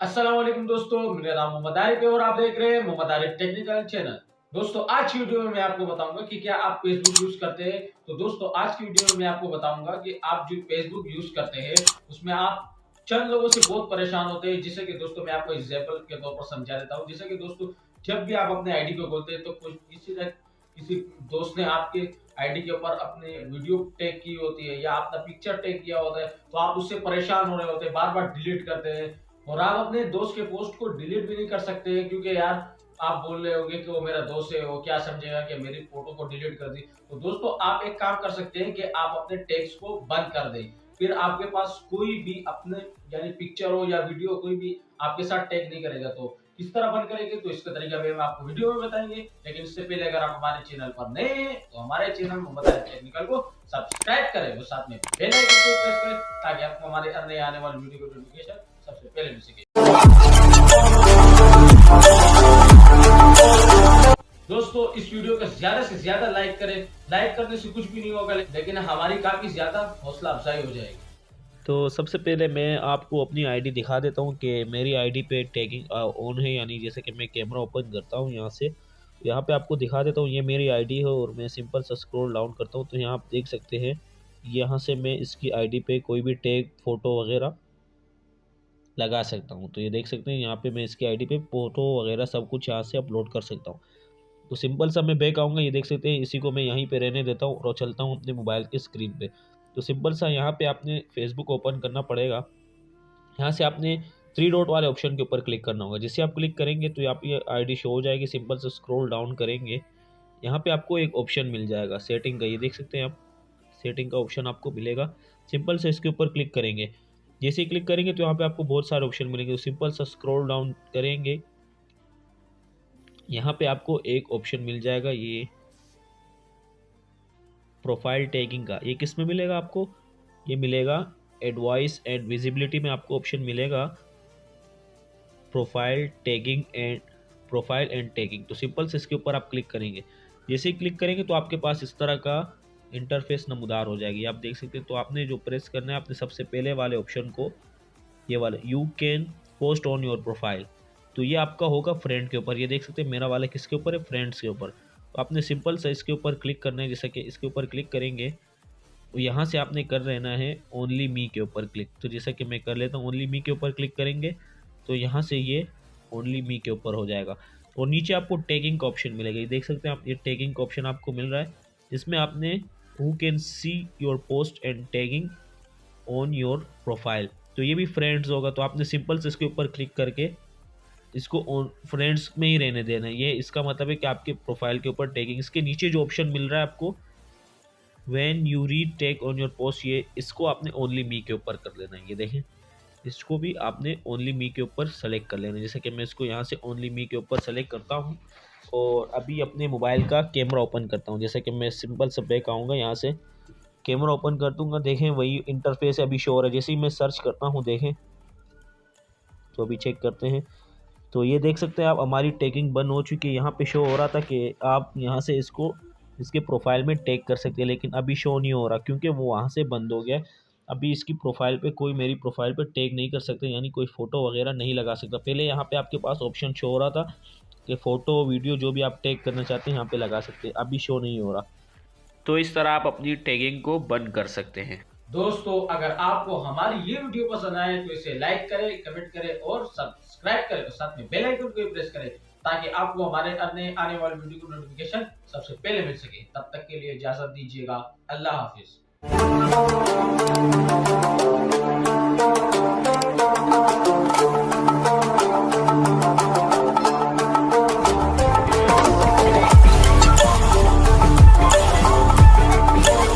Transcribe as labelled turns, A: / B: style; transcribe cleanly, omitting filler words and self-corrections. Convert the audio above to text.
A: अस्सलाम वालेकुम दोस्तों, मेरा नाम मोहम्मद आरिफ है और आप देख रहे हैं मोहम्मद आरिफ टेक्निकल चैनल। दोस्तों आज की वीडियो में मैं आपको बताऊंगा कि क्या आप फेसबुक यूज करते हैं। तो दोस्तों आज की वीडियो में मैं आपको बताऊंगा कि आप जो फेसबुक यूज करते हैं उसमें आप चंद लोगों से बहुत परेशान होते हैं। जिससे कि दोस्तों मैं आपको एग्जाम्पल के तौर पर समझा देता हूँ। जैसे कि दोस्तों जब भी आप अपने आईडी को खोलते हैं तो कुछ किसी दोस्त ने आपके आईडी के ऊपर अपने वीडियो टैग की होती है या अपना पिक्चर टैग किया होता है, तो आप उससे परेशान हो रहे होते हैं, बार बार डिलीट करते हैं। और आप अपने दोस्त के पोस्ट को डिलीट भी नहीं कर सकते क्योंकि यार आप बोल रहे होगे कि वो मेरा दोस्त है, वो क्या समझेगा कि मेरी फोटो को डिलीट कर दी। तो दोस्तों आप एक काम कर सकते हैं कि आप अपने टैग्स को बंद कर दें। फिर आपके पास कोई भी अपने यानी पिक्चर हो या वीडियो कोई भी आपके साथ टैग नहीं करेगा। तो किस तरह बंद करेंगे तो इसका तरीका भी हम आपको वीडियो में बताएंगे। लेकिन इससे पहले अगर आप हमारे चैनल पर नए हैं तो हमारे चैनल मोहम्मद आरिफ टेक्निकल को सब्सक्राइब करें और साथ में बेल आइकन को प्रेस करें ताकि आपको हमारे अन्य आने वाली वीडियो की नोटिफिकेशन सबसे पहले मिल सके। दोस्तों इस वीडियो को ज्यादा से ज्यादा लाइक करें। लाइक करने से कुछ भी नहीं होगा लेकिन हमारी काफी ज्यादा हौसला अफजाई हो जाएगी।
B: तो सबसे पहले मैं आपको अपनी आईडी दिखा देता हूँ कि मेरी आईडी पे टैगिंग ऑन है, यानी जैसे कि मैं कैमरा ओपन करता हूँ यहाँ से, यहाँ पे आपको दिखा देता हूँ ये मेरी आईडी है। और मैं सिंपल सा स्क्रॉल डाउन करता हूँ तो यहाँ आप देख सकते हैं यहाँ से मैं इसकी आईडी पे कोई भी टैग फ़ोटो वगैरह लगा सकता हूँ। तो ये देख सकते हैं यहाँ पे मैं इसकी आईडी पे फ़ोटो वगैरह सब कुछ यहाँ से अपलोड कर सकता हूँ। तो सिंपल सा मैं बैक आऊँगा, ये देख सकते हैं इसी को मैं यहीं पे रहने देता हूँ और चलता हूँ अपने मोबाइल के स्क्रीन पे। तो सिंपल सा यहाँ पे आपने फेसबुक ओपन करना पड़ेगा। यहाँ से आपने थ्री डॉट वाले ऑप्शन के ऊपर क्लिक करना होगा। जैसे आप क्लिक करेंगे तो यहाँ पे आईडी शो हो जाएगी। सिंपल से स्क्रॉल डाउन करेंगे, यहाँ पे आपको एक ऑप्शन मिल जाएगा सेटिंग का, ये देख सकते हैं आप सेटिंग का ऑप्शन आपको मिलेगा। सिंपल से इसके ऊपर क्लिक करेंगे। जैसे ही क्लिक करेंगे तो यहाँ पे आपको बहुत सारे ऑप्शन मिलेंगे। तो सिंपल सा स्क्रॉल डाउन करेंगे, यहाँ पे आपको एक ऑप्शन मिल जाएगा ये प्रोफाइल टैगिंग का। ये किस में मिलेगा आपको? ये मिलेगा एडवाइस एंड विजिबिलिटी में आपको ऑप्शन मिलेगा प्रोफाइल एंड टैगिंग। तो सिंपल से इसके ऊपर आप क्लिक करेंगे। जैसे ही क्लिक करेंगे तो आपके पास इस तरह का इंटरफेस नमूदार हो जाएगी, आप देख सकते हैं। तो आपने जो प्रेस करना है आपने सबसे पहले वाले ऑप्शन को, ये वाला you can post on your profile, तो ये आपका होगा फ्रेंड के ऊपर। ये देख सकते हैं मेरा वाला किसके ऊपर है? फ्रेंड्स के ऊपर। तो आपने सिंपल से इसके ऊपर क्लिक करना है। जैसा कि इसके ऊपर क्लिक करेंगे तो यहाँ से आपने कर रहना है ओनली मी के ऊपर क्लिक। तो जैसा कि मैं कर लेता हूँ, ओनली मी के ऊपर क्लिक करेंगे तो यहाँ से ये ओनली मी के ऊपर हो जाएगा। और नीचे आपको टैगिंग का ऑप्शन मिलेगा, ये देख सकते हैं आप, ये टैगिंग का ऑप्शन आपको मिल रहा है। इसमें आपने who can see your post and tagging on your profile, तो ये भी फ्रेंड्स होगा। तो आपने सिंपल से इसके ऊपर क्लिक करके इसको ऑन फ्रेंड्स में ही रहने देना है। ये इसका मतलब है कि आपके प्रोफाइल के ऊपर टैगिंग। इसके नीचे जो ऑप्शन मिल रहा है आपको when you read tag on your post, ये इसको आपने ओनली मी के ऊपर कर लेना है। ये देखें, इसको भी आपने ओनली मी के ऊपर सेलेक्ट कर लेना है। जैसे कि मैं इसको यहाँ से ओनली मी के ऊपर सेलेक्ट करता हूँ और अभी अपने मोबाइल का कैमरा ओपन करता हूँ। जैसे कि मैं सिंपल से बैक आऊँगा, यहाँ से कैमरा ओपन कर दूँगा। देखें वही इंटरफेस अभी शो हो रहा है। जैसे ही मैं सर्च करता हूँ देखें, तो अभी चेक करते हैं तो ये देख सकते हैं आप हमारी टैगिंग बंद हो चुकी है। यहाँ पे शो हो रहा था कि आप यहाँ से इसको इसके प्रोफाइल में टैग कर सकते हैं, लेकिन अभी शो नहीं हो रहा क्योंकि वो वहाँ से बंद हो गया। अभी इसकी प्रोफाइल पे कोई मेरी प्रोफाइल पे टैग नहीं कर सकते, यानी कोई फ़ोटो वगैरह नहीं लगा सकता। पहले यहाँ पे आपके पास ऑप्शन शो हो रहा था कि फ़ोटो वीडियो जो भी आप टैग करना चाहते हैं यहाँ पे लगा सकते हैं, अभी शो नहीं हो रहा। तो इस तरह आप अपनी टैगिंग को बंद कर सकते हैं।
A: दोस्तों अगर आपको हमारी ये वीडियो पसंद आए तो इसे लाइक करें, कमेंट करें और सब्सक्राइब करें और साथ में बेल आइकन को प्रेस करें ताकि आपको हमारे अन्य आने वाली वीडियो की नोटिफिकेशन सबसे पहले मिल सके। तब तक के लिए इजाजत दीजिएगा। अल्लाह हाफिज।